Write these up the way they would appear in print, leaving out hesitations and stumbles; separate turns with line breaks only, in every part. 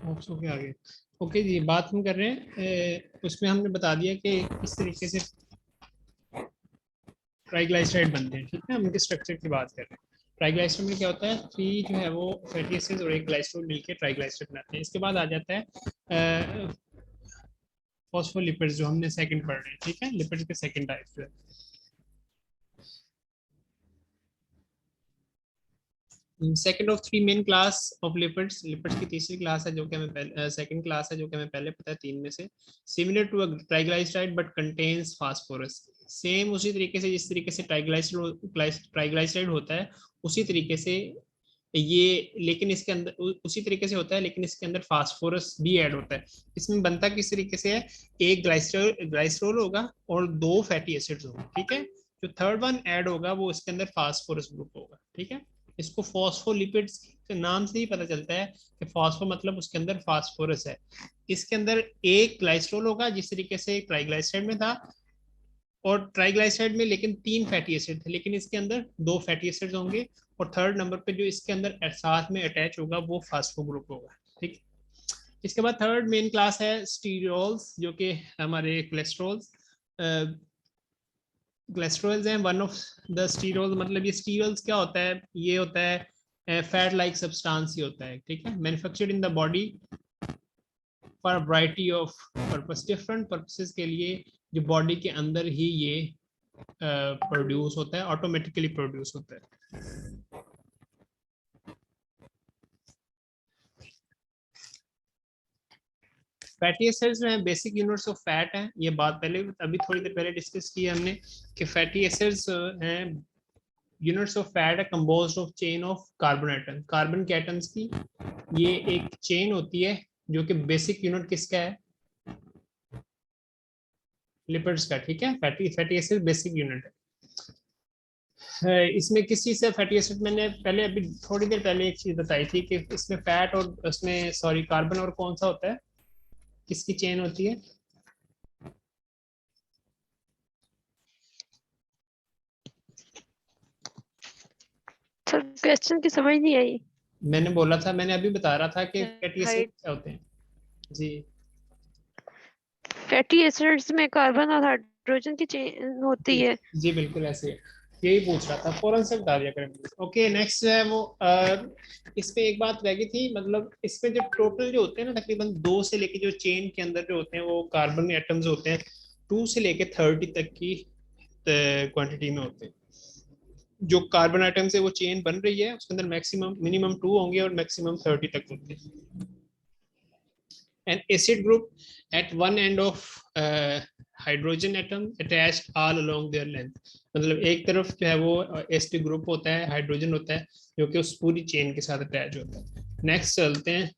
Of सो के आगे। Okay जी, बात हम कर रहे हैं उसमें हमने बता दिया कि किस तरीके से ट्राइग्लाइसराइड बनते हैं, ठीक है। हम इनके स्ट्रक्चर की बात कर रहे हैं। ट्राइग्लाइसराइड में क्या होता है, थ्री जो है वो फैटी एसिड्स और एक ग्लाइसरॉल मिलकर ट्राइग्लाइसराइड बनाते हैं। इसके बाद आ जाता है फॉस्फोलिपिड्स, जो हमने सेकंड पढ़ रहे हैं, ठीक है। लिपिड्स के सेकंड टाइप जो है, second of three main class of lipids. Lipids की तीसरी क्लास है जो कि हमें पहले, सेकंड क्लास है जो कि हमें पहले पता है तीन में से। Similar to a triglyceride but contains phosphorus. Same उसी तरीके से जिस तरीके से ट्राइग्लाइसराइड होता है उसी तरीके से ये, लेकिन इसके अंदर उसी तरीके से होता है, लेकिन इसके अंदर फास्फोरस भी ऐड होता है। इसमें बनता किस तरीके से है, एक ग्लाइसरॉल होगा और दो फैटी एसिड्स होंगे, ठीक है। जो थर्ड वन ऐड होगा वो इसके अंदर फास्फोरस ग्रुप होगा, ठीक है। इसको फॉस्फोलिपिड्स के नाम से ही पता चलता है कि फॉस्फो मतलब उसके अंदर फास्फोरस है। इसके अंदर एक ग्लाइसरॉल होगा जिस तरीके से ट्राइग्लाइसराइड में था, और ट्राइग्लाइसराइड में लेकिन तीन फैटी एसिड थे, लेकिन इसके अंदर दो फैटी एसिड्स होंगे। और थर्ड नंबर पे जो इसके अंदर साथ में अटैच होगा वो फास्फो ग्रुप होगा, ठीक। इसके बाद थर्ड मेन क्लास है स्टीरोल्स, जो कि हमारे कोलेस्ट्रॉल्स कोलेस्ट्रॉल्स हैं। वन ऑफ द स्टीरोल, मतलब ये स्टीरोल्स क्या होता है, ये होता है फैट लाइक सब्सटेंस ही होता है, ठीक है। Manufactured in the body for variety of purpose, different purposes के लिए जो बॉडी के अंदर ही ये प्रोड्यूस होता है, ऑटोमेटिकली प्रोड्यूस होता है। फैटी एसिड्स में बेसिक यूनिट्स ऑफ फैट हैं, ये बात पहले अभी थोड़ी देर पहले डिस्कस की हमने कि फैटी एसिड्स हैं, यूनिट्स ऑफ फैट है composed of chain of carbon atom, carbon के एटम्स की ये एक चेन होती है, जो कि बेसिक यूनिट किसका है, लिपिड्स का, ठीक है। Fatty fatty acid basic unit है। इसमें किस चीज से फैटी एसिड, मैंने पहले अभी थोड़ी देर पहले एक चीज बताई थी कि इसमें फैट और उसमें सॉरी कार्बन और कौन सा होता है, किसकी चेन होती है।
सर क्वेश्चन की समझ नहीं आई।
मैंने बोला था, मैंने अभी बता रहा था कि फैटी एसिड
हाइड
क्या होते हैं जी।
फैटी एसिड्स में कार्बन और हाइड्रोजन की चेन होती
जी
है।
जी बिल्कुल ऐसे है। यही पूछ रहा था, फौरन से बता दिया करें। ओके नेक्स्ट जो है वो इस पे एक बात रह गई थी, मतलब इसमें जो टोटल जो होते हैं ना, तकरीबन दो से लेके जो चेन के अंदर जो होते हैं वो कार्बन एटम्स होते हैं, 2 से लेके 30 तक की क्वांटिटी में होते हैं। जो कार्बन आइटम से वो चेन बन रही है उसके अंदर मैक्सिमम मिनिमम 2 होंगे और मैक्सिमम 30 तक होंगे। An acid group at one end of hydrogen atom attached all along their length, मतलब एक तरफ जो है वो एसिड ग्रुप होता है, हाइड्रोजन होता है जो कि उस पूरी चेन के साथ अटैच होता है। नेक्स्ट चलते हैं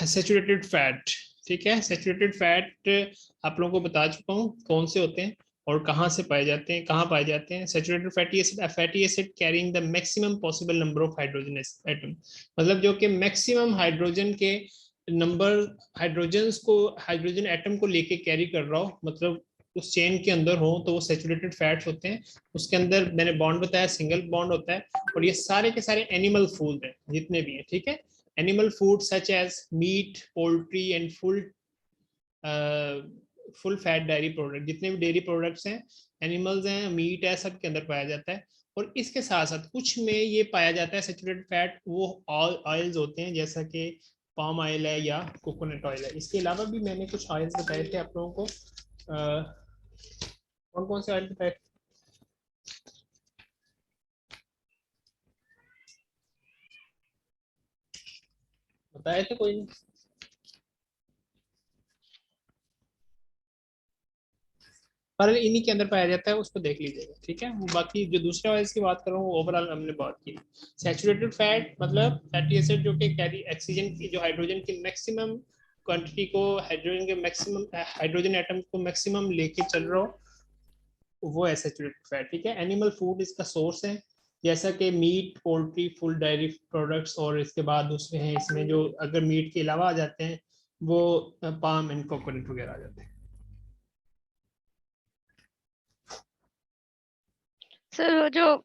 सेचुरेटेड फैट, ठीक है। सेचुरेटेड फैट आप लोगों को बता चुका हूँ कौन से होते हैं और कहाँ से पाए जाते हैं, कहाँ पाए जाते हैं। Saturated fatty acid carrying the maximum possible number of hydrogen atom, मतलब जो कि मैक्सिमम हाइड्रोजन के नंबर, हाइड्रोजन एटम को लेके कैरी कर रहा हो, मतलब उस चेन के अंदर हो, तो वो सेचुरेटेड फैट्स होते हैं। उसके अंदर मैंने बॉन्ड बताया, सिंगल बॉन्ड होता है। और ये सारे के सारे एनिमल फूड हैं जितने भी हैं, ठीक है। animal food such as meat, poultry and full fat dairy product, जितने भी डेयरी प्रोडक्ट्स हैं, एनिमल्स हैं, मीट है, सब के अंदर पाया जाता है। और इसके साथ साथ कुछ में ये पाया जाता है सेचुरेटेड फैट, वो ऑयल्स होते हैं, जैसा कि पाम ऑयल है या कोकोनट ऑयल है। इसके अलावा भी मैंने कुछ ऑयल्स बताए थे आप लोगों को, कौन कौन से ऑयल बताए, बताए थे कोई नहीं। पर इन्हीं के अंदर पाया जाता है, उसको देख लीजिएगा, ठीक है। वो बाकी जो दूसरे ऑयल्स की बात कर रहा हूँ ओवरऑल हमने बात की। सैचुरेटेड फैट मतलब फैटी एसिड जो कि कैरी ऑक्सीजन की, जो हाइड्रोजन की मैक्सिमम क्वांटिटी को, हाइड्रोजन के मैक्सिमम हाइड्रोजन एटम को मैक्सिमम लेके चल रहा हो, वो है सैचुरेटेड फैट, ठीक है। एनिमल फूड इसका सोर्स है, जैसा कि meat, poultry, full dairy products, और इसके बाद दूसरे हैं इसमें जो अगर मीट के अलावा आ जाते हैं वो पाम एंड कोकोनट वगैरह आ जाते हैं।
सर जो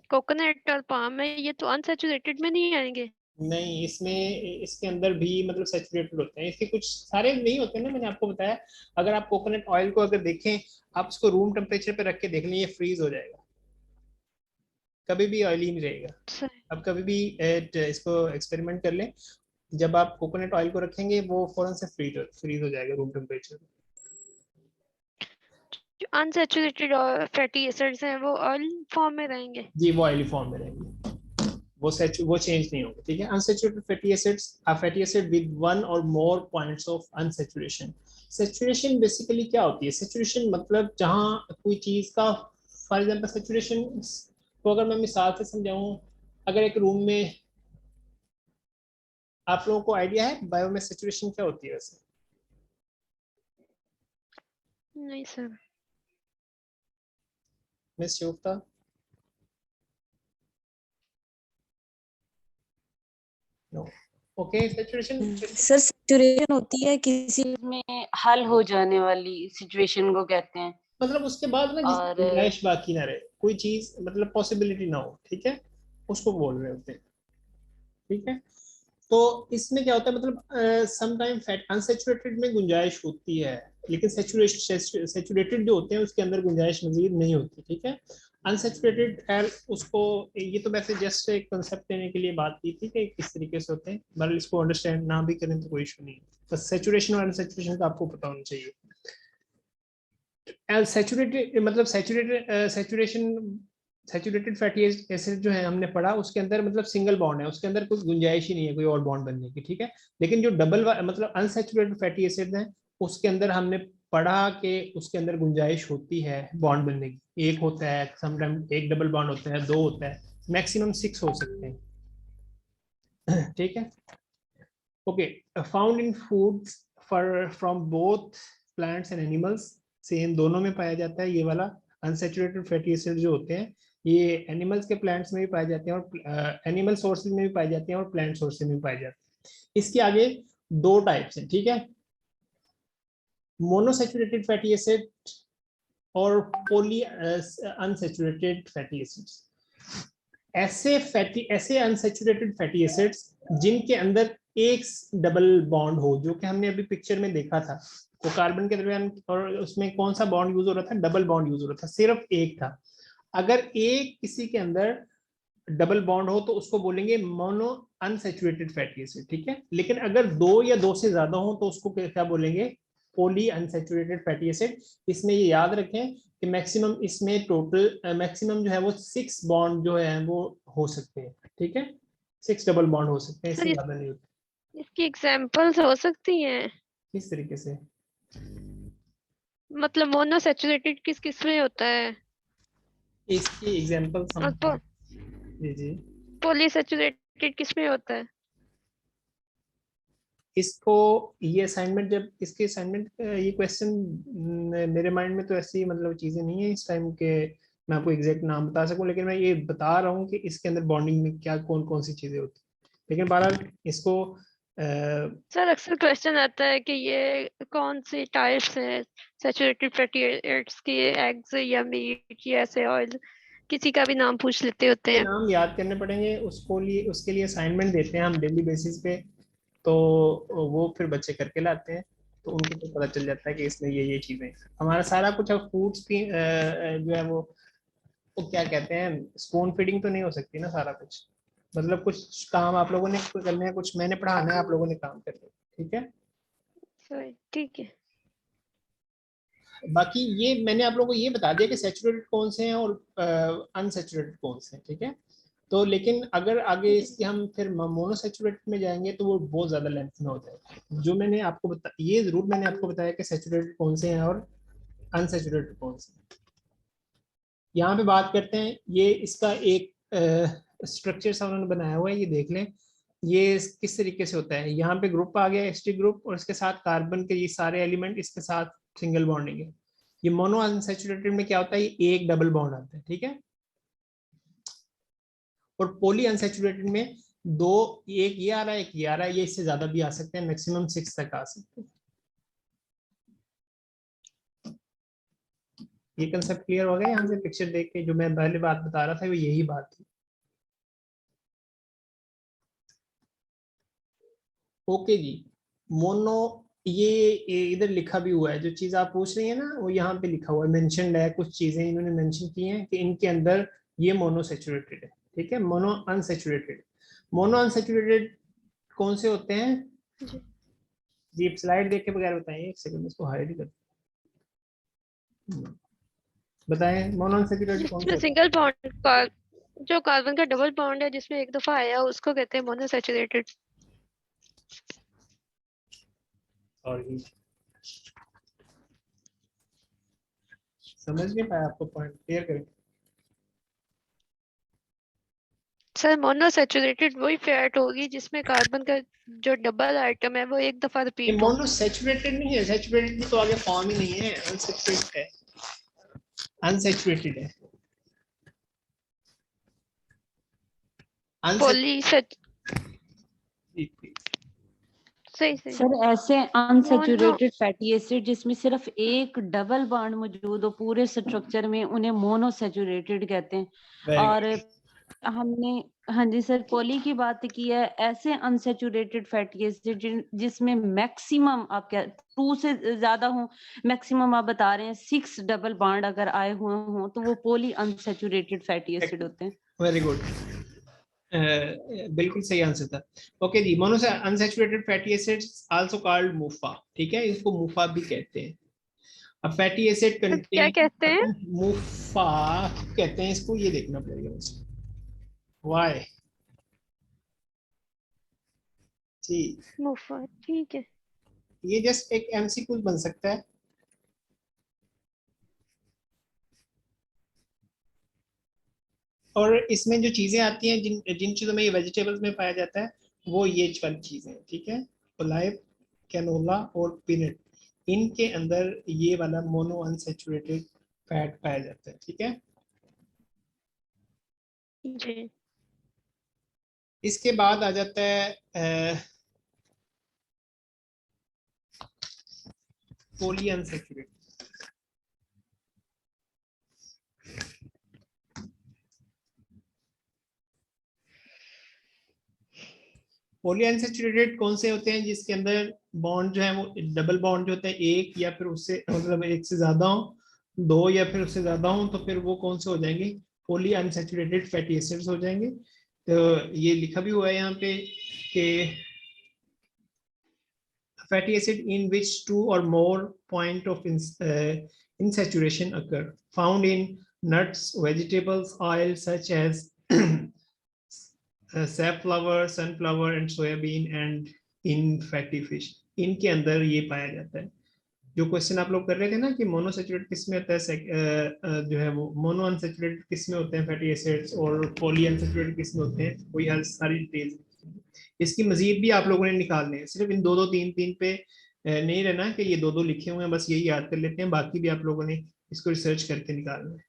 कोकोनट और पाम है ये तो अनसैचुरेटेड में नहीं आएंगे।
नहीं, इसमें इसके अंदर भी मतलब सैचुरेटेड होते हैं, इसके कुछ सारे नहीं होते ना, मैंने आपको बताया। अगर आप कोकोनट ऑयल को अगर देखें, आप उसको रूम टेम्परेचर पे रख के देख लें, ये फ्रीज हो जाएगा, कभी भी ऑयली नहीं रहेगा।
सही।
आप कभी भी इसको एक्सपेरिमेंट कर लें, जब आप कोकोनट ऑयल को रखेंगे वो फौरन से फ्रीज हो जाएगा रूम टेम्परेचर।
जो अनसैचुरेटेड फैटी एसिड्स हैं वो ऑयल फॉर्म में रहेंगे।
जी, वो ऑयली फॉर्म में रहेंगे, वो चेंज नहीं होंगे, ठीक है। Unsaturated fatty acids are fatty acid with one or more points of unsaturation. Saturation basically क्या होती है? सैचुरेशन मतलब जहां कोई चीज का, फॉर एग्जांपल सैचुरेशन को अगर मैं मिसाल से समझाऊं, अगर एक रूम में, आप लोगों को आइडिया है बायो में सैचुरेशन क्या होती है वैसे?
नहीं सर।
मिस शिवता? No. Okay, saturation
sir saturation होती है किसी में हल हो जाने वाली सिचुएशन को कहते हैं।
मतलब उसके बाद ना जिसकी
और
गुंजाइश बाकी ना रहे, कोई चीज मतलब पॉसिबिलिटी ना हो, ठीक है, उसको बोल रहे होते हैं, ठीक है। तो इसमें क्या होता है, मतलब सम टाइम फैट अनसेचुरेटेड में गुंजाइश होती है, लेकिन सेचुरेटेड जो होते हैं उसके अंदर गुंजाइश मजीद नहीं होती, ठीक है। अनसेचुरेटेड खैर उसको, ये तो वैसे जस्ट एक कंसेप्ट देने के लिए बात की थी कि किस तरीके से होते हैं, बट इसको अंडरस्टैंड ना भी करें तो कोई इशू नहीं है, बस सेचुरेशन और अनसेचुरेशन का आपको पता होना चाहिए। सैचुरेटेड मतलब सैचुरेटेड फैटी एसिड जो है हमने पढ़ा, उसके अंदर मतलब सिंगल बॉन्ड है, उसके अंदर कुछ गुंजाइश ही नहीं है कोई और बॉन्ड बनने की, ठीक है। लेकिन जो मतलब अनसैचुरेटेड फैटी एसिड है, उसके अंदर हमने पढ़ा कि उसके अंदर गुंजाइश होती है बॉन्ड बनने की, एक होता है समटाइम, एक डबल बॉन्ड होता है, दो होता है, मैक्सिमम 6 हो सकते हैं, ठीक है। Okay, found in foods for from both plants and animals, same दोनों में पाया जाता है ये वाला। अनसैचुरेटेड फैटी एसिड जो होते हैं ये एनिमल्स के प्लांट्स में भी पाए जाते हैं, और एनिमल सोर्सेज में भी पाए जाते हैं और प्लांट सोर्सेज में भी पाए जाते हैं। इसके आगे दो टाइप्स हैं, ठीक है, मोनोसैचुरेटेड फैटी एसिड और पॉली अनसैचुरेटेड फैटी एसिड्स। ऐसे अनसैचुरेटेड फैटी एसिड्स जिनके अंदर एक डबल बॉन्ड हो, जो कि हमने अभी पिक्चर में देखा था, तो कार्बन के दरमियान और उसमें कौन सा बॉन्ड यूज हो रहा था? डबल बॉन्ड यूज हो रहा था, सिर्फ एक था। अगर एक किसी के अंदर डबल बॉन्ड हो तो उसको बोलेंगे मोनो अनसैचुरेटेड फैटी एसिड, ठीक है। लेकिन अगर दो या दो से ज्यादा हो तो उसको क्या बोलेंगे? Poly unsaturated fatty acid. इसमें ये याद रखें कि मैक्सिमम इसमें टोटल मैक्सिमम जो है वो 6 बॉन्ड जो है वो हो सकते हैं, ठीक है, 6 डबल बॉन्ड हो सकते हैं,
सर
इससे ज्यादा नहीं होते।
इसकी एग्जांपल्स हो सकती हैं?
किस तरीके से?
मतलब मोनोसैचुरेटेड किस किस में होता है
इसकी एग्जांपल
और
हम, जी जी,
पॉलीसैचुरेटेड किस में होता है?
इसको, ये असाइनमेंट जब इसके असाइनमेंट ये क्वेश्चन मेरे माइंड में तो ऐसी मतलब चीजें नहीं है इस टाइम के मैं आपको एग्जैक्ट नाम बता सकूं, लेकिन मैं ये बता रहा हूँ कि इसके अंदर बॉन्डिंग में क्या कौन कौन सी चीजें होती हैं। लेकिन बहरहाल इसको
सर अक्सर क्वेश्चन आता है कि ये कौन सी टाइप्स हैं सैचुरेटेड फैटी एसिड्स की, एग्स या मीट या ऐसे ऑयल, किसी का भी नाम पूछ लेते होते हैं।
नाम याद करने पड़ेंगे, उसके लिए असाइनमेंट देते हैं हम डेली बेसिस पे, तो वो फिर बच्चे करके लाते हैं, तो उनको तो पता चल जाता है कि इसमें ये चीजें हैं। हमारा सारा कुछ अब फूड्स भी जो है वो क्या कहते हैं, स्पून फीडिंग तो नहीं हो सकती ना सारा कुछ, मतलब कुछ काम आप लोगों ने करने हैं, कुछ मैंने पढ़ाना है, आप लोगों ने काम करना है, ठीक है।
सर ठीक है।
बाकी ये मैंने आप लोगों को ये बता दिया कि सैचुरेटेड कौन से हैं और अनसैचुरेटेड कौन से हैं, ठीक है। तो लेकिन अगर आगे इसके हम फिर मोनोसैचुरेटेड में जाएंगे तो वो बहुत ज्यादा लेंथ में हो जाएगा। जो मैंने आपको ये जरूर मैंने आपको बताया कि सैचुरेटेड कौन से हैं और अनसैचुरेटेड कौन से हैं। यहाँ पे बात करते हैं, ये इसका एक स्ट्रक्चर सा उन्होंने बनाया हुआ है, ये देख लें ये किस तरीके से होता है। यहाँ पे ग्रुप आ गया एसटी ग्रुप, और इसके साथ कार्बन के ये सारे एलिमेंट, इसके साथ सिंगल बॉन्डिंग है। ये मोनो अनसैचुरेटेड में क्या होता है, ये एक डबल बॉन्ड आता है, ठीक है। और पॉली अनसैचुरेटेड में दो, एक ये आ रहा है, एक ये आ रहा है, ये इससे ज्यादा भी आ सकते हैं, मैक्सिमम 6 तक आ सकते हैं। ये कंसेप्ट क्लियर हो गया यहाँ से पिक्चर देख के? जो मैं पहले बात बता रहा था वो यही बात थी। ओके जी, मोनो ये इधर लिखा भी हुआ है, जो चीज आप पूछ रही है ना वो यहाँ पे लिखा हुआ है, मेंशनड है, कुछ चीजें इन्होंने मेंशन की हैं कि इनके अंदर ये मोनोसैचुरेटेड है, ठीक है। मोनो अनसैचुरेटेड कौन से होते हैं
जी
जी? स्लाइड देख के बगैर बताइए, एक सेकंड इसको हाइड कर बताएं, मोनो अनसैचुरेटेड कौन से
जिसमें
होते हैं?
सिंगल बॉन्ड का, जो कार्बन का डबल बॉन्ड है जिसमें एक दफा आया उसको कहते हैं मोनोसैचुरेटेड।
सॉरी, समझ नहीं पाया, आपको पॉइंट क्लियर करें।
सर मोनोसैचुरेटेड वही फैट होगी जिसमें कार्बन का जो डबल आइटम है वो एक दफा
ये
रिपीट हो।
मोनोसैचुरेटेड नहीं है, सैचुरेटेड तो आगे फॉर्म ही नहीं है, अनसैचुरेटेड है, अनसैचुरेटेड है।
पॉलीसैच सही सही
सर ऐसे
मोनो
अनसैचुरेटेड फैटी एसिड जिसमें सिर्फ एक डबल बॉन्ड मौजूद हो पूरे स्ट्रक्चर में, उन्हें मोनोसैचुरेटेड कहते हैं। और हमने, हाँ जी सर, पॉली की बात की है, ऐसे अनसैचुरेटेड फैटी एसिड जिसमें मैक्सिमम आप क्या 2 से ज्यादा हो, मैक्सिमम आप बता रहे हैं 6 डबल बॉन्ड अगर आए हुए हों तो वो पॉली अनसैचुरेटेड फैटी एसिड होते हैं।
वेरी गुड, बिल्कुल सही आंसर था। ओके जी, mono unsaturated fatty acids also called MUFA, ठीक है, इसको मुफा भी कहते हैं। अब फैटी एसिड
तो क्या कहते हैं?
कंटेन मुफा कहते हैं इसको, ये देखना पड़ेगा मुझे व्हाई जी।
मुफा, ठीक है।
ये जस्ट एक एमसीक्यू बन सकता है। और इसमें जो चीजें आती हैं, जिन जिन चीजों में ये वेजिटेबल्स में पाया जाता है, वो ये वाली चीजें, ठीक है, ओलिव, कैनोला और पीनट, इनके अंदर ये वाला मोनो अनसैचुरेटेड फैट पाया जाता है, ठीक है।
जी
इसके बाद आ जाता है पॉली अनसैचुरेटेड। पॉली अनसैचुरेटेड कौन से होते हैं? जिसके अंदर बॉन्ड जो है वो डबल बॉन्ड जो होता है, एक या फिर उससे मतलब एक से ज्यादा हो, दो या फिर उससे ज्यादा हो, तो फिर वो कौन से हो जाएंगे? पॉली अनसैचुरेटेड फैटी एसिड्स हो जाएंगे। तो ये लिखा भी हुआ है यहाँ पे कि fatty acid in which 2 or more point of insaturation occur, found in nuts, vegetables, oils such as safflower, sunflower and soyabean, and in fatty fish. इनके अंदर ये पाया जाता है। जो क्वेश्चन आप लोग कर रहे थे ना कि मोनोसैचुरेटेड किस में होता है, जो है वो मोनो अनसैचुरेटेड किस में होते हैं फैटी एसिड्स, और पॉली अनसैचुरेटेड किस में होते हैं, वही हर सारी डिटेल्स। इसकी मजीद भी आप लोगों ने निकालने हैं, सिर्फ इन दो दो तीन तीन पे नहीं रहना कि ये दो दो लिखे हुए हैं बस यही याद कर लेते हैं, बाकी भी आप लोगों ने इसको रिसर्च करके निकालना है।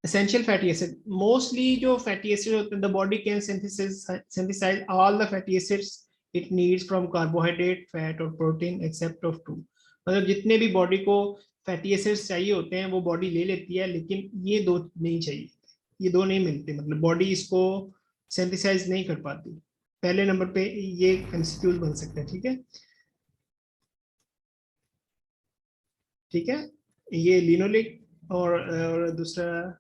Essential fatty acid, mostly जो fatty acid होते हैं, the body can synthesize all the fatty acids it needs from carbohydrate, fat और protein except of 2। मतलब जितने भी बॉडी को फैटी एसिड्स चाहिए होते हैं वो बॉडी ले लेती है, लेकिन ये दो नहीं चाहिए, ये दो नहीं मिलते, मतलब बॉडी इसको सिंथेसाइज नहीं कर पाती। पहले नंबर पे ये एमसीक्यूज बन सकते हैं, ठीक है, ठीक है। ये लिनोलिक और दूसरा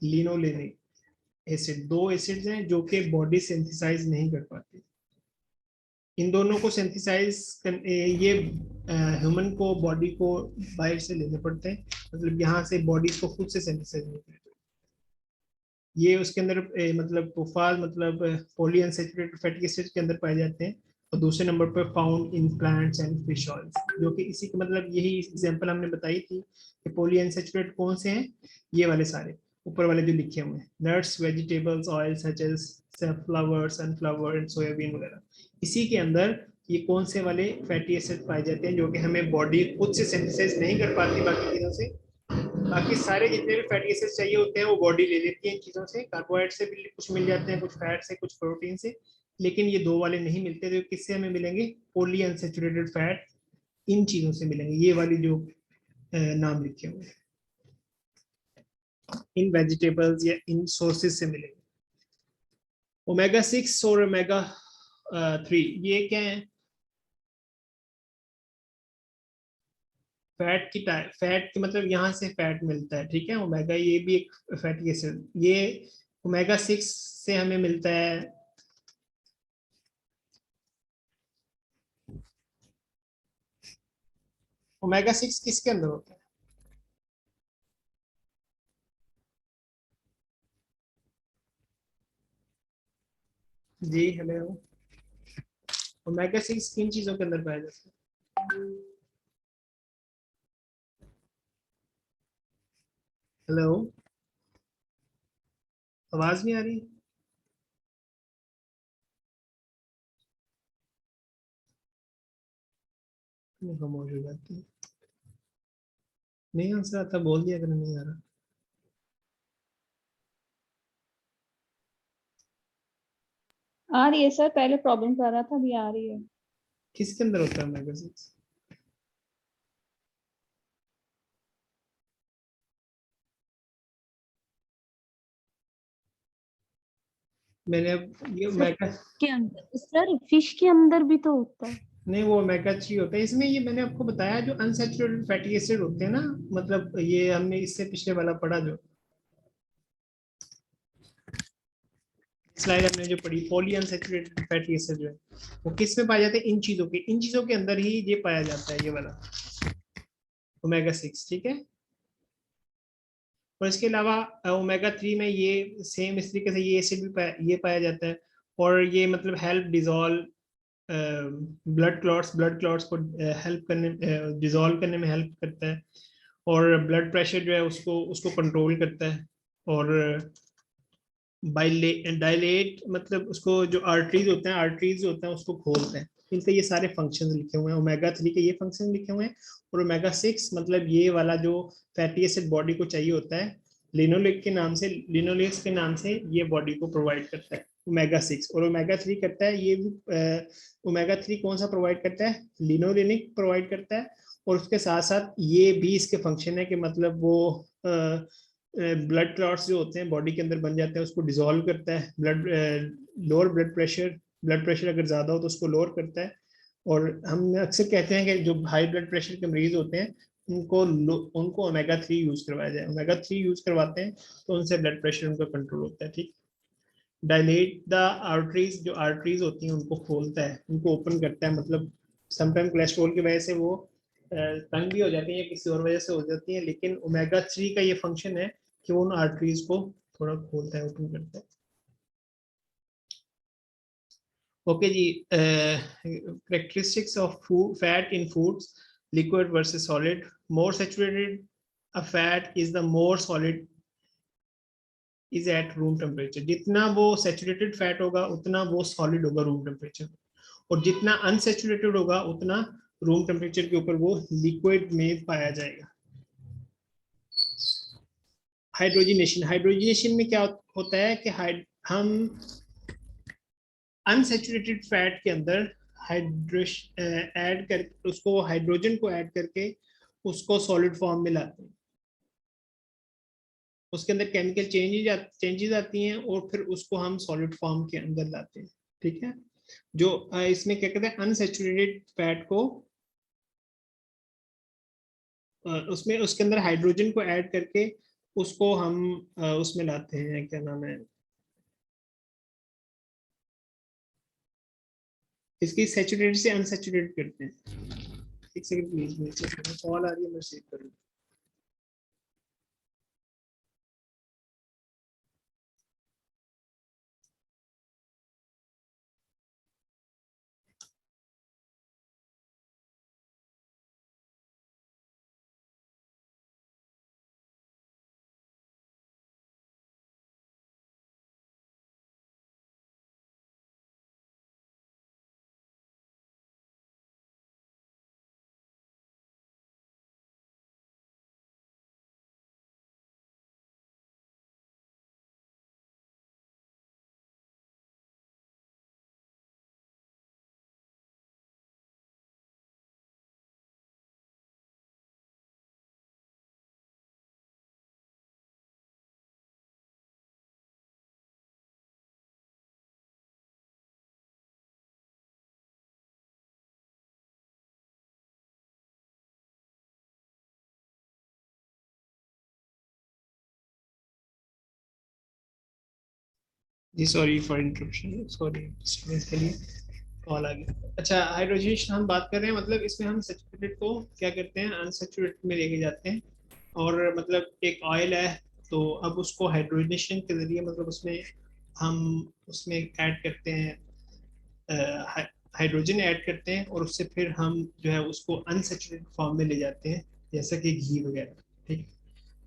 लिनोलेनिक एसिड, दो एसिड्स हैं जो कि बॉडी सिंथेसाइज नहीं कर पाती। इन दोनों को सिंथेसाइज ये ह्यूमन को बॉडी को बाहर से लेने पड़ते हैं, मतलब यहाँ से बॉडी को खुद से सिंथेसाइज नहीं करती। ये उसके अंदर मतलब प्रोफाइल मतलब पॉली अनसैचुरेटेड फैटी एसिड के अंदर पाए जाते हैं। और दूसरे नंबर पर found in plants and fish oils, जो कि इसी का मतलब यही एग्जांपल हमने बताई थी कि पॉली अनसैचुरेटेड कौन से हैं, ये वाले सारे ऊपर वाले जो लिखे हुए हैं, nuts, vegetables, oil such as sunflower, sunflower and soybean वगैरह, इसी के अंदर ये कौन से वाले फैटी एसिड पाए जाते हैं जो कि हमें बॉडी खुद से सिंथेसाइज नहीं कर पाती बाकी चीजों से। बाकी सारे जितने भी फैटी एसिड्स चाहिए होते हैं वो बॉडी ले लेती है इन चीजों से, कार्बोहाइड्रेट से भी कुछ मिल जाते हैं, कुछ फैट से, कुछ प्रोटीन से, लेकिन ये दो वाले नहीं मिलते, जो किससे हमें मिलेंगे? पॉली अनसैचुरेटेड फैट, इन चीजों से मिलेंगे, ये वाली जो नाम लिखे हुए हैं इन वेजिटेबल्स या इन सोर्सेज से मिलेंगे। ओमेगा 6 और ओमेगा 3 ये क्या है? फैट की मतलब यहाँ से फैट मिलता है, ठीक है। ओमेगा ये भी एक फैटी एसिड, ये ओमेगा 6 से हमें मिलता है। ओमेगा 6 किसके अंदर होता है? जी हेलो। ओमेगा 6 किन चीजों के अंदर पाया जाता है? हेलो, आवाज नहीं आ रही? खामोश हो जाती है। नहीं आंसर आता, बोल दिया अगर नहीं आ रहा।
आ रही है सर, पहले प्रॉब्लम कर रहा था, अभी आ रही है।
किसके अंदर होता है ओमेगा 6? मैंने अब ये ओमेगा
के अंदर सर, फिश के अंदर भी तो होता है।
नहीं, वो ओमेगा 3 होता है इसमें। ये मैंने आपको बताया जो अनसैचुरेटेड फैटी एसिड होते हैं ना, मतलब ये हमने इससे पिछले वाला पढ़ा, जो स्लाइड हमने जो पढ़ी, पॉली अनसैचुरेटेड फैटी एसिड जो है वो किस में पाए जाते हैं? इन चीजों के अंदर ही ये पाया जाता है, ये वाला ओमेगा 6, ठीक है। और इसके अलावा ओमेगा 3 में ये सेम इस तरीके से ये एसिड भी ये पाया जाता है। और ये मतलब हेल्प डिजोल्व ब्लड क्लॉट्स को हेल्प करने, डिजोल्व करने में हेल्प करता है। और ब्लड प्रेशर जो है उसको उसको कंट्रोल करता है। और डायलेट मतलब उसको, जो आर्टरीज होते हैं उसको खोलते हैं। इनके ये सारे फंक्शंस लिखे हुए हैं, ओमेगा 3 के ये फंक्शन लिखे हुए हैं। और ओमेगा 6 मतलब ये वाला जो फैटी एसिड बॉडी को चाहिए होता है, लिनोलेक्स के नाम से ये बॉडी को प्रोवाइड करता है ओमेगा 6। और ओमेगा 3 करता है ये भी, ओमेगा 3 कौन सा प्रोवाइड करता है? लिनोलेनिक प्रोवाइड करता है। और उसके साथ साथ ये भी इसके फंक्शन है कि मतलब वो ब्लड क्लॉट्स जो होते हैं बॉडी के अंदर बन जाते हैं उसको डिसॉल्व करता है। लोअर ब्लड प्रेशर अगर ज्यादा हो तो उसको लोअर करता है। और हम अक्सर कहते हैं कि जो हाई ब्लड प्रेशर के मरीज होते हैं उनको ओमेगा 3 यूज करवाया जाए। ओमेगा 3 यूज करवाते हैं तो उनसे ब्लड प्रेशर उनका कंट्रोल होता है, ठीक। डायलेट द आर्टरीज, जो आर्टरीज होती हैं उनको खोलता है, उनको ओपन करता है। मतलब समटाइम कोलेस्ट्रॉल की वजह से वो तंग भी हो जाती है या किसी और वजह से हो जाती है, लेकिन ओमेगा 3 का ये फंक्शन है कि वो उन आर्टरीज को थोड़ा खोलता है, ओपन करता है। ओके जी, characteristics of food, fat in foods, liquid versus solid. More saturated a fat is, the more solid is at room temperature. जितना वो saturated fat होगा उतना वो solid होगा room temperature, और जितना unsaturated होगा उतना रूम टेम्परेचर के ऊपर वो लिक्विड में पाया जाएगा। हाइड्रोजिनेशन में क्या होता है कि हम अनसैचुरेटेड फैट के अंदर ऐड कर उसको हाइड्रोजन को ऐड करके उसको सॉलिड फॉर्म में लाते हैं। उसके अंदर केमिकल चेंजेस आती हैं और फिर उसको हम सॉलिड फॉर्म के अंदर लाते हैं, ठीक है। जो इसमें क्या कहते हैं, अनसैचुरेटेड फैट को उसमें उसके अंदर हाइड्रोजन को ऐड करके उसको हम उसमें लाते हैं, क्या नाम है इसकी, सैचुरेटेड से अनसैचुरेटेड करते हैं। एक सेकंड प्लीज, कॉल आ रही है, मैं सेव करूँ। जी sorry for interruption, sorry disturbance के लिए कॉल आ गया। अच्छा, हाइड्रोजनेशन हम बात कर रहे हैं, मतलब इसमें हम सैचुरेटेड को क्या करते हैं, अनसैचुरेटेड में लेके जाते हैं। और मतलब एक ऑयल है, तो अब उसको हाइड्रोजनेशन के जरिए मतलब उसमें हम उसमें ऐड करते हैं, हाइड्रोजन ऐड करते हैं, और उससे फिर हम जो है उसको अनसैचुरेटेड फॉर्म में ले जाते हैं, जैसा कि घी वगैरह। ठीक,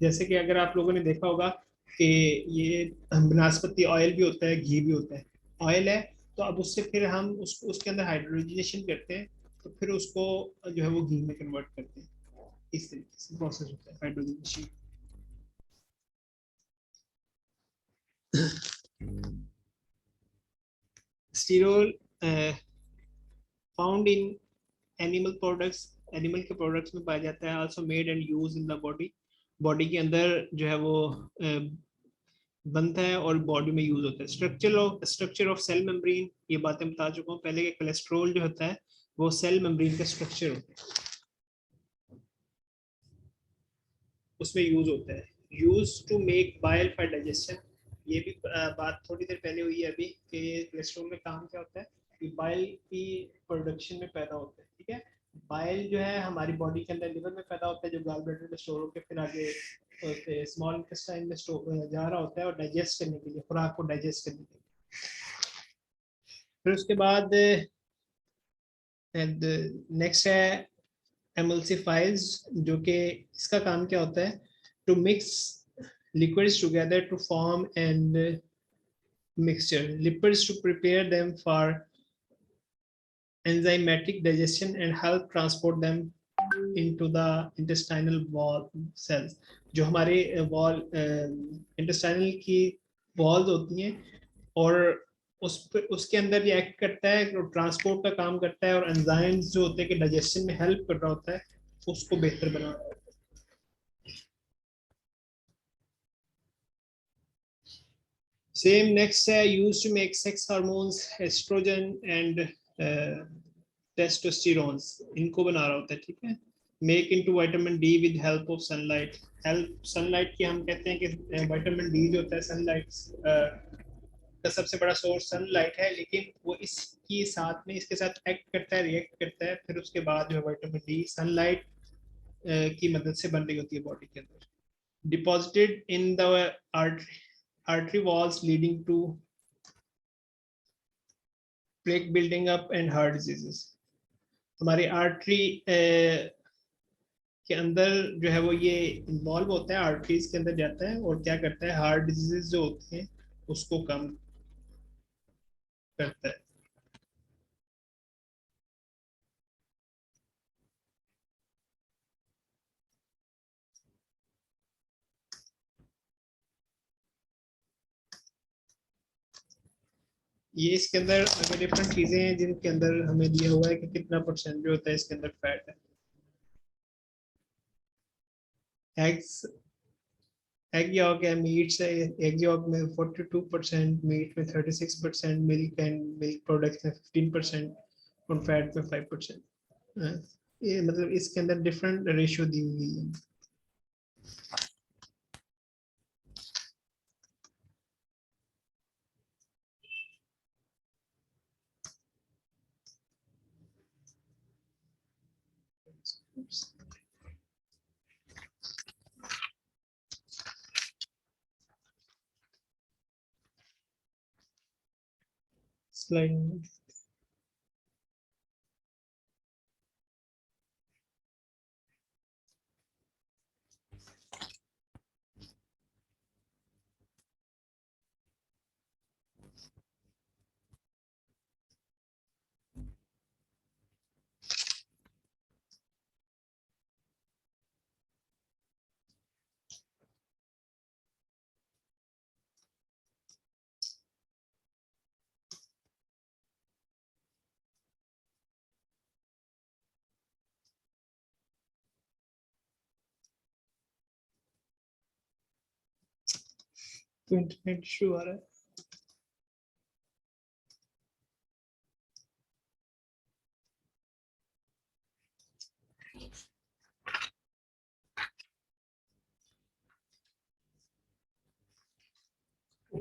जैसे कि अगर आप लोगों ने देखा होगा कि ये वनस्पति ऑयल भी होता है, घी भी होता है। ऑयल है तो अब उससे फिर हम उसको उसके अंदर हाइड्रोजनेशन करते हैं, तो फिर उसको जो है वो घी में कन्वर्ट करते हैं। इस तरीके से प्रोसेस होता है hydrogenation. Sterol found in animal products, animal के प्रोडक्ट्स में पाया जाता है। Also made and use in the body, body के अंदर जो है वो बनता है और बॉडी में यूज होता है। स्ट्रक्चर ऑफ सेल मेम्ब्रेन, ये बातें बता चुका हूँ पहले, के कोलेस्ट्रॉल जो होता है वो सेल मेम्ब्रेन का स्ट्रक्चर होता है, उसमें यूज होता है। Use to make bile for digestion, ये भी बात थोड़ी देर पहले हुई है अभी कि कोलेस्ट्रॉल में काम क्या होता है कि बाइल की प्रोडक्शन में पैदा होता है। ठीक है, बाइल जो है हमारी बॉडी के अंदर लिवर में पैदा होता है, जो गॉल ब्लैडर में स्टोर होकर फिर आगे स्मॉल इंटेस्टाइन में स्टोर जा रहा होता है, और डाइजेस्ट करने के लिए, खुराक को डाइजेस्ट करने के लिए। फिर उसके बाद नेक्स्ट है एमल्सिफाइज, जो कि इसका काम क्या होता है, to mix liquids together to form and mixture, lipids to prepare them for enzymatic digestion and help transport them into the intestinal wall cells। जो हमारे वॉल इंटेस्टाइनल की वॉल्स होती हैं, और उसके अंदर ये एक्ट करता है, ट्रांसपोर्ट का काम करता है, और एंजाइम्स जो होते हैं कि डाइजेशन में हेल्प कर रहा होता है, उसको बेहतर बना रहा है। सेम नेक्स्ट है use to make sex hormones, estrogen and testosterones, इनको बना रहा होता है। ठीक है, make into vitamin D with help of sunlight. Help sunlight की हम कहते हैं कि विटामिन डी जो होता है सनलाइट का सबसे बड़ा सोर्स सनलाइट है, लेकिन वो इसकी साथ में इसके साथ एक्ट करता है, रिएक्ट करता है, फिर उसके बाद जो है विटामिन डी सनलाइट की मदद से बन रही होती है बॉडी के अंदर। Deposited in the artery walls leading to plaque building up and heart diseases। हमारी आर्टरी के अंदर जो है वो ये इन्वॉल्व होता है, आर्टरीज के अंदर जाता है, और क्या करता है, हार्ट डिजीजेस जो होते हैं उसको कम करता है। ये इसके अंदर अगर डिफरेंट चीजें हैं जिनके अंदर हमें दिया हुआ है कि कितना परसेंट जो होता है इसके अंदर फैट है। एग्स, एग यॉक है, मीट से एग यॉक में 42%, मीट में 36%, मिल्क एंड मिल्क प्रोडक्ट्स में 15%, और फैट में 5%। ये मतलब इसके अंदर डिफरेंट रेशियो दी हुई है। स्लाइड तो इंटरनेट इशू आ रहा है।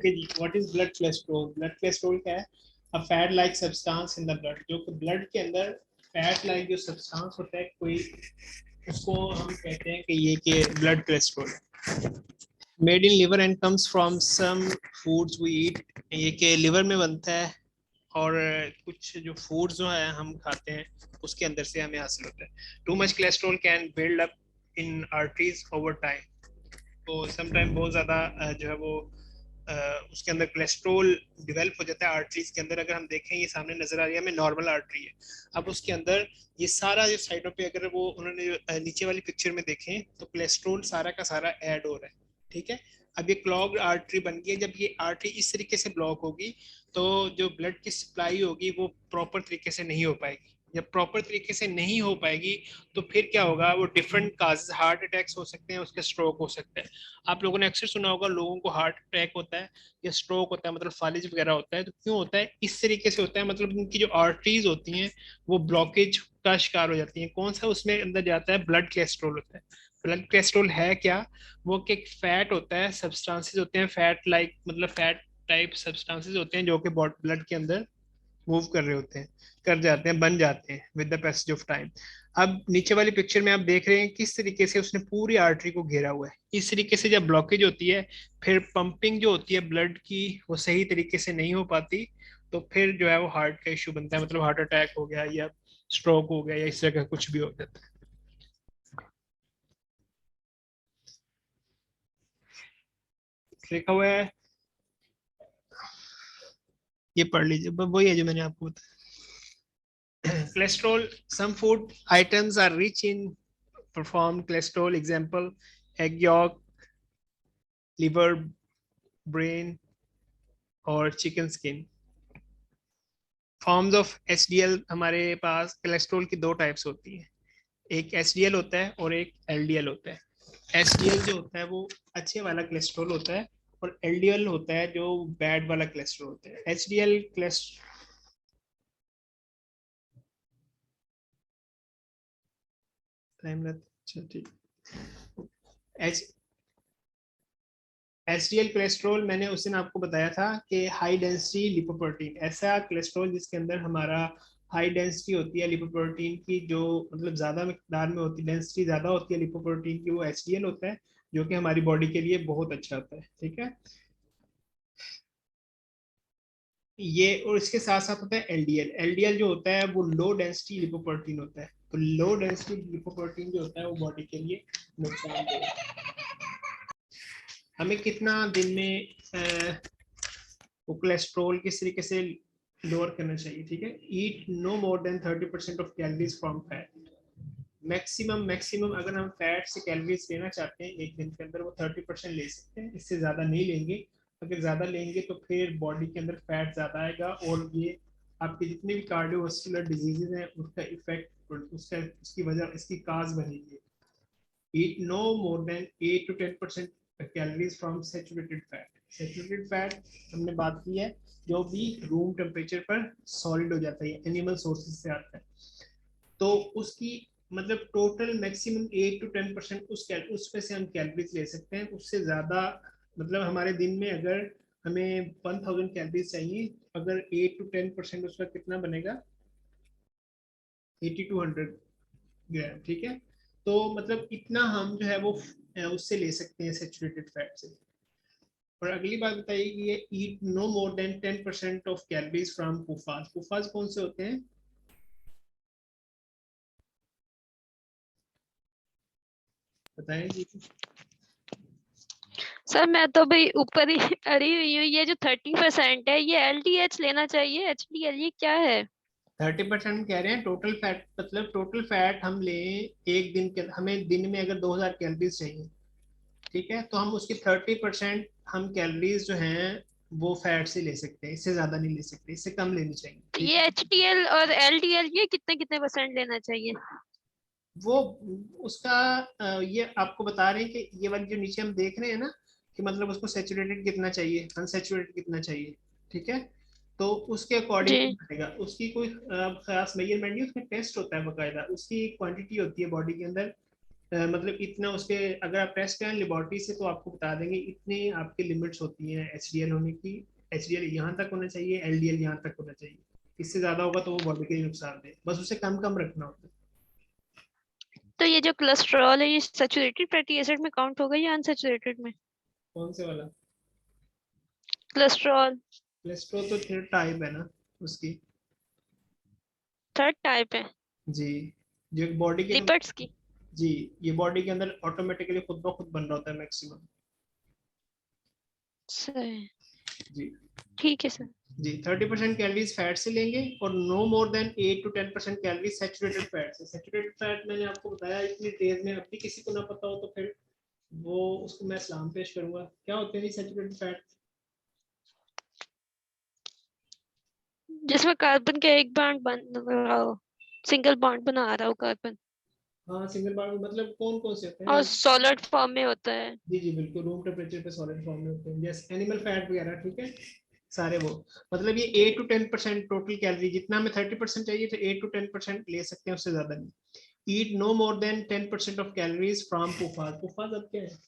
ओके जी, what is blood cholesterol? Blood cholesterol क्या है? A fat like substance in the blood, जो कि ब्लड के अंदर फैट लाइक जो सब्सटेंस होता है कोई, उसको हम कहते हैं कि ये कि blood cholesterol. Made in liver and comes from some foods we eat, ये कि लिवर में बनता है और कुछ जो फूड्स जो है हम खाते हैं उसके अंदर से हमें हासिल होता है। Too much cholesterol can build up in arteries over time, तो समटाइम बहुत ज़्यादा जो है वो उसके अंदर कोलेस्ट्रॉल डेवलप हो जाता है आर्टरीज के अंदर। अगर हम देखें, ये सामने नजर आ रही है हमें नॉर्मल आर्टरी है, अब उसके अंदर ये सारा जो साइडों पे अगर वो उन्होंने नीचे वाली पिक्चर में देखें तो कोलेस्ट्रॉल सारा का सारा ऐड हो रहा है, ठीक है। अब ये क्लॉग्ड आर्टरी बन गई है, जब ये आर्टरी इस तरीके से ब्लॉक होगी तो जो ब्लड की सप्लाई होगी वो प्रॉपर तरीके से नहीं हो पाएगी। जब प्रॉपर तरीके से नहीं हो पाएगी तो फिर क्या होगा, वो डिफरेंट काजेस, हार्ट अटैक्स हो सकते हैं, उसके स्ट्रोक हो सकते हैं। आप लोगों ने अक्सर सुना होगा लोगों को हार्ट अटैक होता है या स्ट्रोक होता है, मतलब फालिज वगैरह होता है, तो क्यों होता है? इस तरीके से होता है, मतलब उनकी जो आर्टरीज होती हैं वो ब्लॉकेज का शिकार हो जाती हैं। कौन सा उसमें अंदर जाता है? ब्लड कोलेस्ट्रॉल होता है। ब्लड कोलेस्ट्रॉल है क्या? वो एक फैट होता है, सब्सटेंसेस होते हैं फैट लाइक, मतलब फैट टाइप सब्सटेंसेस होते हैं जो कि ब्लड के अंदर मूव कर रहे होते हैं, कर जाते हैं, बन जाते हैं with the passage of time. अब नीचे वाली पिक्चर में आप देख रहे हैं किस तरीके से उसने पूरी आर्टरी को घेरा हुआ है। इस तरीके से जब ब्लॉकेज होती है फिर पंपिंग जो होती है ब्लड की वो सही तरीके से नहीं हो पाती, तो फिर जो है वो हार्ट का इश्यू बनता है, मतलब हार्ट अटैक हो गया या स्ट्रोक हो गया या इस तरह का कुछ भी हो जाता है। लिखा हुआ है, ये पढ़ लीजिए, वही है जो मैंने आपको बताया। Cholesterol, some food items are rich in performed cholesterol, example egg yolk, liver, brain और chicken skin. Forms of HDL, हमारे पास कोलेस्ट्रॉल की दो टाइप्स होती है, एक HDL होता है और एक LDL होता है। HDL जो होता है वो अच्छे वाला कोलेस्ट्रॉल होता है और LDL होता है जो बैड वाला कोलेस्ट्रॉल होता है। HDL कोलेस्ट्रॉल टाइम लगता है, ठीक। HDL कोलेस्ट्रॉल मैंने उस दिन आपको बताया था कि हाई डेंसिटी लिपोप्रोटीन, ऐसा कोलेस्ट्रॉल जिसके अंदर हमारा हाई डेंसिटी होती है लिपोप्रोटीन की, जो मतलब ज्यादा मिकदार में होती है, डेंसिटी ज्यादा होती है लिपोप्रोटीन की, वो HDL होता है, जो कि हमारी बॉडी के लिए बहुत अच्छा होता है, ठीक है। ये और इसके साथ साथ होता है LDL जो होता है वो लो डेंसिटी लिपोप्रोटीन होता है, तो लो डेंसिटी लिपोप्रोटीन जो होता है वो बॉडी के लिए नुकसानदेह है। हमें कितना दिन में वो कोलेस्ट्रॉल किस तरीके से लोअर करना चाहिए, ठीक है। Eat no more than 30% of calories from fat. Maximum अगर हम फैट से कैलोरीज लेना चाहते हैं एक दिन के अंदर वो 30% ले सकते हैं, इससे ज्यादा नहीं लेंगे। अगर ज्यादा लेंगे तो फिर बॉडी के अंदर फैट ज्यादा आएगा और ये आपके जितने भी कार्डियोवास्कुलर डिजीजेज हैं उसका इफेक्ट, उसकी वजह, इसकी काज बनेगी। Eat no more than 8 to 10% calories from saturated fat. Saturated fat हमने बात की है जो भी रूम टेम्परेचर पर सॉलिड हो जाता है, एनिमल सोर्सेज से आता है, तो उसकी मतलब टोटल मैक्सिमम 8 to 10% उस पे से हम कैलोरीज ले सकते हैं। उससे ज्यादा मतलब हमारे दिन में अगर हमें 1000 कैलोरीज चाहिए, अगर 8 to 10% उसका कितना बनेगा, 80 to 100 ग्राम, ठीक है। तो मतलब इतना हम जो है वो उससे ले सकते हैं सैचुरेटेड फैट से। और अगली बात बताइए कि ये eat no more than 10% of calories from PUFAs. PUFAs कौन से होते हैं बताएं जी।
सर मैं तो भाई ऊपर ही अड़ी हुई हूँ, ये जो 30% है ये LDH लेना चाहिए, HDL ये क्या है?
30% कह रहे हैं टोटल फैट, मतलब टोटल फैट हम लें एक दिन के, हमें दिन में अगर 2000 कैलोरीज चाहिए, ठीक है, तो हम उसकी 30% हम कैलोरीज जो हैं वो फैट से ले सकते हैं, इससे ज्यादा नहीं ले सकते, इससे कम लेनी चाहिए, ठीक
ये
है?
HDL और LDL ये कितने कितने % लेना चाहिए?
वो उसका ये आपको बता रहे हैं कि ये वाली जो नीचे हम देख रहे हैं ना कि मतलब उसको सैचुरेटेड कितना चाहिए, अनसैचुरेटेड कितना चाहिए, ठीक है, तो उसके अकॉर्डिंग
जी
बनेगा। उसकी कोई खास मेजरमेंट नहीं, उसमें टेस्ट होता है बकायदा, उसकी क्वांटिटी होती है बॉडी के अंदर मतलब इतना उसके, अगर आप टेस्ट करें लेबोरेटरी से तो आपको बता देंगे इतने आपकी लिमिट्स होती हैं एचडीएल होने की। एचडीएल यहाँ तक होना चाहिए, एलडीएल यहाँ तक होना चाहिए, इससे ज्यादा होगा तो वो बॉडी के लिए नुकसान दे, बस उसे कम कम रखना होता है।
तो ये जो कोलेस्ट्रॉल है ये सैचुरेटेड फैटी एसिड में काउंट होगा या अनसैचुरेटेड में?
कौन से वाला?
कोलेस्ट्रॉल
कोलेस्ट्रॉल तो थर्ड टाइप है ना उसकी।
थर्ड टाइप है
जी, जो बॉडी के
लिपिड्स की।
जी, ये बॉडी के अंदर ऑटोमेटिकली खुद ब खुद बन रहा होता है मैक्सिमम।
सही,
जी
ठीक है सर।
जी, 30% कैलोरीज फैट से लेंगे और no more than 8 to 10% calories saturated fat से। सैचुरेटेड फैट मैंने आपको बताया इतनी देर में, अब भी किसी को ना पता हो तो फिर वो उसको मैं सलाम पेश करूंगा। क्या होते हैं सैचुरेटेड फैट?
जिसमें कार्बन का एक बॉन्ड बन रहा हो, सिंगल बॉन्ड बना रहा हो कार्बन,
हाँ, सिंगल बॉन्ड मतलब कौन कौन से होते
और
हैं?
सॉलिड फॉर्म में होता है।
जी जी बिल्कुल, रूम टेम्परेचर पे सॉलिड फॉर्म में होते हैं, जैसे एनिमल फैट वगैरह, ठीक है सारे वो। मतलब ये 8 to 10% टोटल कैलोरी, जितना हमें 30% चाहिए तो 8 to 10% ले सकते हैं, उससे ज्यादा नहीं। Eat no more than 10% of calories from PUFAs. PUFAs अब क्या है?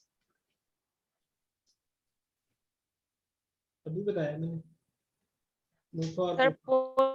अभी बताया मैंने, मुफा और
सर
पुफा।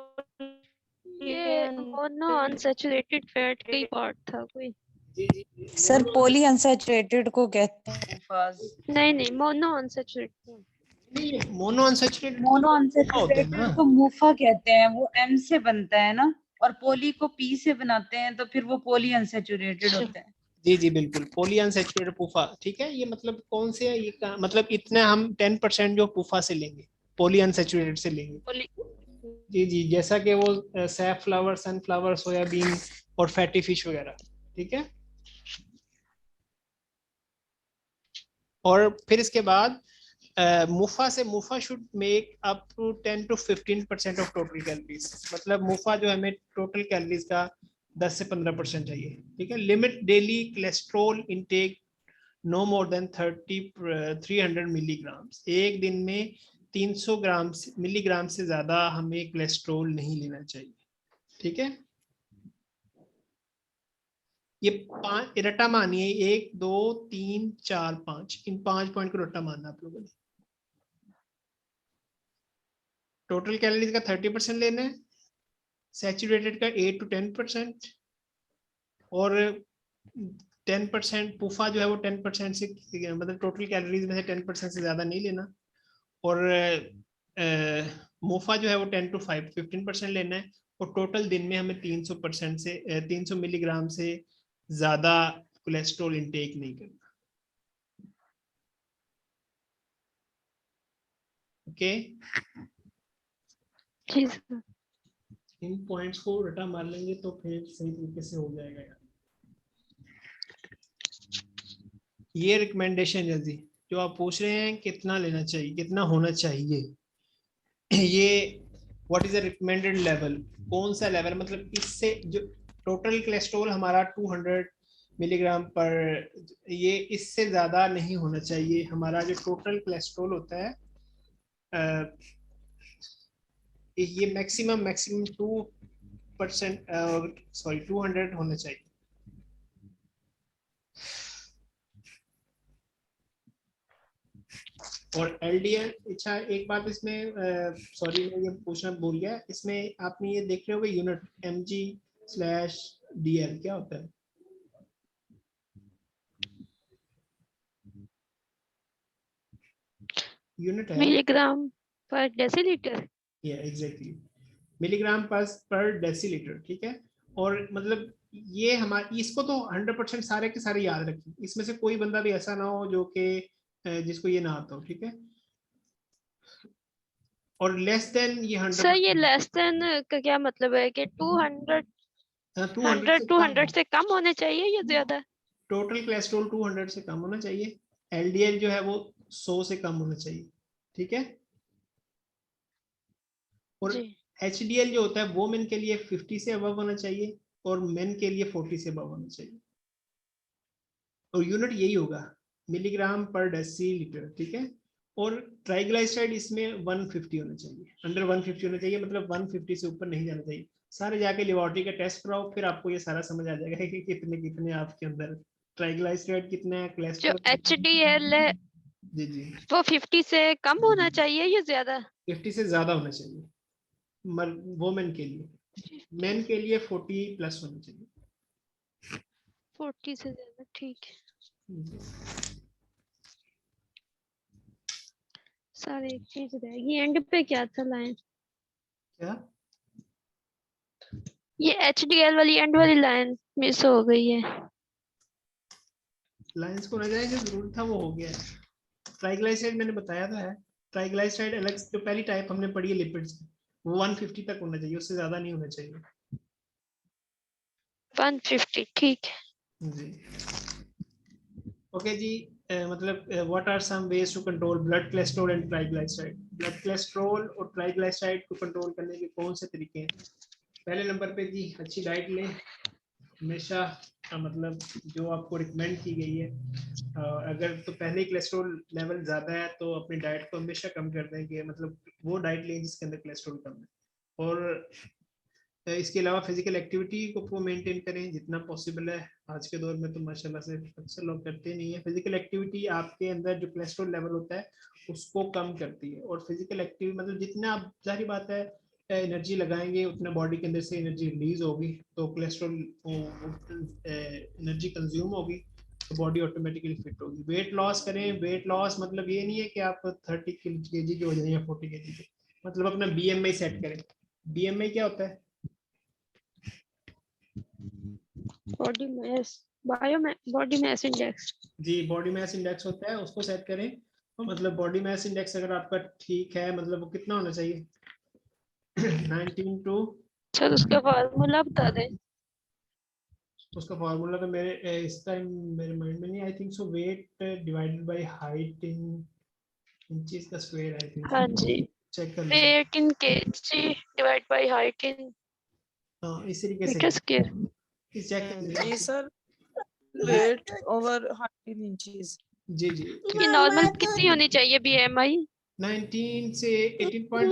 ये मोनो अनसैचुरेटेड फैट का ही पार्ट था कोई?
जी जी
सर पॉली अनसैचुरेटेड को कहते हैं मुफाज।
नहीं मोनो अनसैचुरेटेड।
नहीं, मोनो अनसैचुरेटेड
मोनो
होते हैं ना।
अनसैचुरेटेड को मुफा कहते हैं, वो एम से बनता है ना, और पोली को पी से बनाते हैं तो फिर वो पोली अनसैचुरेटेड होता है।
जी जी बिल्कुल, पॉली अनसैचुरेटेड पुफा, ठीक है। ये मतलब कौन से है ये मतलब इतना हम 10% जो पुफा से लेंगे, पॉली अनसैचुरेटेड से लेंगे। जी जी, जैसा कि वो सैफ फ्लावर, सनफ्लावर, सोयाबीन और फैटी फिश वगैरह, ठीक है। और फिर इसके बाद मुफा से, MUFA should make up to 10 to 15% of total calories. मतलब मुफा जो हमें टोटल कैलोरीज का 10 से 15% चाहिए, ठीक है। Limit daily cholesterol intake no more than 300 milligram. एक दिन में 300 ग्राम मिलीग्राम से ज्यादा हमें कोलेस्ट्रॉल नहीं लेना चाहिए, ठीक है। ये 5 रट्टा मानिए, 1 2 3 4 5, इन 5 पॉइंट को रट्टा मानना आप लोगों ने। टोटल कैलोरीज का 30% लेना है, सैचुरेटेड का 8 to 10%, और 10% पुफा जो है वो 10% से, मतलब टोटल कैलोरीज में से 10% से ज्यादा नहीं लेना। और मुफा जो है वो 10 to 15% लेना है। और टोटल दिन में हमें 300% से 300 मिलीग्राम से ज्यादा कोलेस्ट्रॉल इंटेक नहीं करना। ओके, इन पॉइंट्स को रटा मार लेंगे तो फिर सही तरीके से हो जाएगा यार। ये रिकमेंडेशन जल्दी जो आप पूछ रहे हैं कितना लेना चाहिए, कितना होना चाहिए, ये what is the recommended level, कौन सा लेवल, मतलब इससे जो टोटल कोलेस्ट्रॉल हमारा 200 मिलीग्राम पर, ये इससे ज्यादा नहीं होना चाहिए। हमारा जो टोटल कोलेस्ट्रॉल होता है ये मैक्सिमम 2% सॉरी 200 होना चाहिए। और एलडीएल, अच्छा एक बात इसमें सॉरी मैं ये पूछना भूल गया, इसमें आपने ये देख रहे होगे यूनिट mg/dl क्या होता है? यूनिट है
मिलीग्राम पर डेसीलीटर।
या एग्जैक्टली, मिलीग्राम पर डेसीलीटर, ठीक है। और मतलब ये हमारे, इसको तो 100% सारे के सारे याद रखें, इसमें से कोई बंदा भी ऐसा ना हो जो कि जिसको ये ना आता हो, ठीक है। और लेस देन ये 100%।
सर ये लेस देन का क्या मतलब है कि 200
200
से कम होने चाहिए या ज्यादा?
टोटल कोलेस्ट्रॉल 200 से कम होना चाहिए। एलडीएल जो है वो 100 से कम होना चाहिए, ठीक है। और
जी
एचडीएल जो होता है वो मेन के लिए 50 से अबव होना चाहिए और मेन के लिए 40 से अबव होना चाहिए। और यूनिट यही होगा, मिलीग्राम पर डेसीलीटर, ठीक है। और ट्राइग्लिसराइड इसमें 150 होना चाहिए, अंडर 150 होना चाहिए, मतलब 150 से ऊपर नहीं जाना चाहिए। सारे जाके लेबोरेटरी का टेस्ट कराओ, फिर आपको ये सारा समझ आ जाएगा कि कितने कितने आपके अंदर ट्राइग्लिसराइड कितना है,
जो
कोलेस्ट्रॉल
HDL है
जी जी
वो 50 से कम होना चाहिए या ज्यादा?
50 से ज्यादा होना चाहिए वोमेन के लिए, मेन के लिए 40 प्लस होना चाहिए।
40 से ज्यादा, ठीक है सर। एक चीज रहेगी, एंड पे क्या था लाइन?
क्या
ये HDL वाली एंड वाली लाइन मिस हो गई है।
लाइंस को न जाए जो जरूरी था वो हो गया। ट्राइग्लिसराइड मैंने बताया था है, ट्राइग्लिसराइड अलग जो पहली टाइप हमने पढ़ी है लिपिड्स की, वो 150 तक होना चाहिए, उससे ज्यादा नहीं होना चाहिए
150, ठीक है।
जी। ओके जी, मतलब what are some ways to control blood cholesterol and triglyceride. Blood cholesterol और ट्राइग्लिसराइड को कंट्रोल करने के कौन से तरीके हैं? पहले नंबर पे जी अच्छी डाइट लें हमेशा, मतलब जो आपको रिकमेंड की गई है। अगर तो पहले ही कोलेस्ट्रॉल लेवल ज़्यादा है तो अपनी डाइट को हमेशा कम कर दें, कि मतलब वो डाइट लें जिसके अंदर कोलेस्ट्रॉल कम है। और इसके अलावा फिजिकल एक्टिविटी को मेंटेन करें जितना पॉसिबल है। आज के दौर में तो माशाल्लाह से अक्सर लोग करते नहीं है। फिजिकल एक्टिविटी आपके अंदर जो कोलेस्ट्रॉल लेवल होता है उसको कम करती है। और फिजिकल एक्टिविटी मतलब जितना आप, जाहिर बात है एनर्जी लगाएंगे उतना बॉडी के अंदर से एनर्जी रिलीज होगी, तो कोलेस्ट्रॉल एनर्जी कंज्यूम होगी, तो बॉडी ऑटोमेटिकली फिट होगी। वेट लॉस करें। वेट लॉस मतलब ये नहीं है कि आप 30 kg के हो जाए या 40 kg के, मतलब अपना BMI सेट करें। BMI क्या होता है?
Body mass, body mass index.
जी, बॉडी मास इंडेक्स होता है, उसको सेट करें। तो मतलब बॉडी मास इंडेक्स अगर आपका ठीक है, मतलब वो कितना होना चाहिए? 19 टू,
सर उसका फार्मूला बता दें।
उसका फार्मूला तो मेरे इस टाइम मेरे माइंड में नहीं। I think so weight divided by height in inches का स्क्वायर, आई थिंक।
हाँ जी,
चेक कर लो।
Weight in kg divide by height in
हाँ, इस तरीके से
मीटर स्क्वायर।
चेक कर
जी sir, weight over height in inches.
जी जी।
ये नॉर्मल कितनी होनी चाहिए BMI?
19 से 18.5